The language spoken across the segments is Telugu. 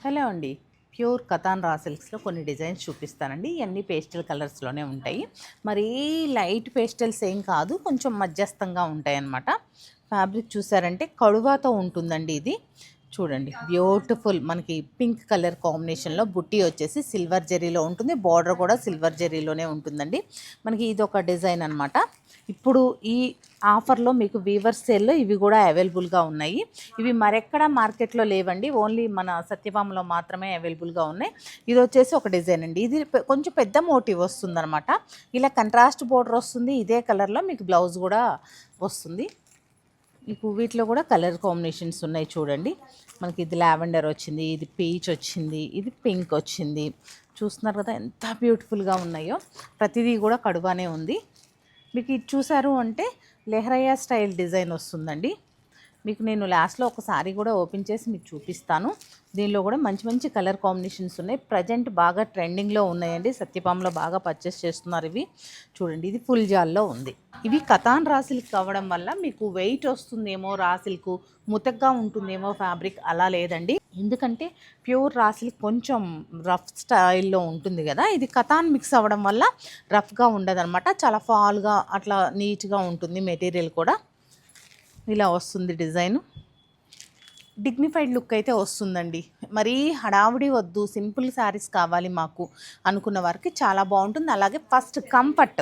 హలో అండి. ప్యూర్ కతాన్ రా సిల్క్స్లో కొన్ని డిజైన్స్ చూపిస్తానండి. ఇవన్నీ పేస్టల్ కలర్స్లోనే ఉంటాయి. మరీ లైట్ పేస్టల్స్ ఏం కాదు, కొంచెం మధ్యస్థంగా ఉంటాయి అన్నమాట. ఫ్యాబ్రిక్ చూసారంటే కడువాతో ఉంటుందండి. ఇది చూడండి, బ్యూటిఫుల్ మనకి పింక్ కలర్ కాంబినేషన్లో బుట్టి వచ్చేసి సిల్వర్ జెరీలో ఉంటుంది. బార్డర్ కూడా సిల్వర్ జెరీలోనే ఉంటుందండి. మనకి ఇది ఒక డిజైన్ అనమాట. ఇప్పుడు ఈ ఆఫర్లో మీకు వీవర్స్ సేల్లో ఇవి కూడా అవైలబుల్గా ఉన్నాయి. ఇవి మరెక్కడ మార్కెట్లో లేవండి, ఓన్లీ మన సత్యభామలో మాత్రమే అవైలబుల్గా ఉన్నాయి. ఇది వచ్చేసి ఒక డిజైన్ అండి. ఇది కొంచెం పెద్ద మోటివ్ వస్తుందన్నమాట. ఇలా కంట్రాస్ట్ బోర్డర్ వస్తుంది. ఇదే కలర్లో మీకు బ్లౌజ్ కూడా వస్తుంది. మీకు వీటిలో కూడా కలర్ కాంబినేషన్స్ ఉన్నాయి చూడండి. మనకి ఇది లావెండర్ వచ్చింది, ఇది పీచ్ వచ్చింది, ఇది పింక్ వచ్చింది. చూస్తున్నారు కదా ఎంత బ్యూటిఫుల్గా ఉన్నాయో. ప్రతిదీ కూడా కడువానే ఉంది. మీకు ఇది చూసారు అంటే లెహరయ్య స్టైల్ డిజైన్ వస్తుందండి. మీకు నేను లాస్ట్లో ఒక సారీ కూడా ఓపెన్ చేసి మీకు చూపిస్తాను. దీనిలో కూడా మంచి మంచి కలర్ కాంబినేషన్స్ ఉన్నాయి. ప్రజెంట్ బాగా ట్రెండింగ్లో ఉన్నాయండి. సత్యభామలో బాగా పర్చేస్ చేస్తున్నారు ఇవి. చూడండి, ఇది ఫుల్ జాల్లో ఉంది. ఇవి కతాన్ రా సిల్క్ అవ్వడం వల్ల మీకు వెయిట్ వస్తుందేమో, రా సిల్క్ ముతగ్గా ఉంటుందేమో ఫ్యాబ్రిక్, అలా లేదండి. ఎందుకంటే ప్యూర్ రా సిల్క్ కొంచెం రఫ్ స్టైల్లో ఉంటుంది కదా, ఇది కతాన్ మిక్స్ అవ్వడం వల్ల రఫ్గా ఉండదు అనమాట. చాలా ఫాల్గా అట్లా నీట్గా ఉంటుంది. మెటీరియల్ కూడా ఇలా వస్తుంది. డిజైను డిగ్నిఫైడ్ లుక్ అయితే వస్తుందండి. మరీ హడావుడి వద్దు, సింపుల్ శారీస్ కావాలి మాకు అనుకున్న వారికి చాలా బాగుంటుంది. అలాగే ఫస్ట్ కంఫర్ట్.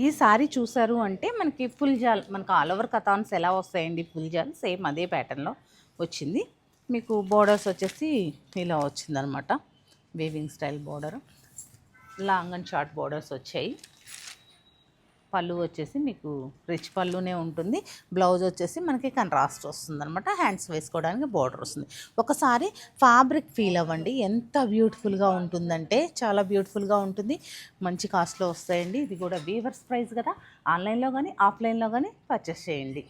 ఈ సారీ చూసారు అంటే మనకి ఫుల్ జాల్, మనకు ఆల్ ఓవర్ కథాన్స్ ఎలా వస్తాయండి, ఫుల్ జాల్ సేమ్ అదే ప్యాటర్న్లో వచ్చింది. మీకు బోర్డర్స్ వచ్చేసి ఇలా వచ్చిందనమాట. Weaving style border, long and short borders వచ్చాయి. పళ్ళు వచ్చేసి మీకు రిచ్ పళ్ళునే ఉంటుంది. బ్లౌజ్ వచ్చేసి మనకి కంట్రాస్ట్ వస్తుంది అనమాట. హ్యాండ్స్ వేసుకోవడానికి బోర్డర్ వస్తుంది. ఒకసారి ఫ్యాబ్రిక్ ఫీల్ అవ్వండి, ఎంత బ్యూటిఫుల్గా ఉంటుందంటే చాలా బ్యూటిఫుల్గా ఉంటుంది. మంచి కాస్ట్లో వస్తాయండి. ఇది కూడా వీవర్స్ ప్రైస్ కదా, ఆన్లైన్లో కానీ ఆఫ్లైన్లో కానీ పర్చేస్ చేయండి.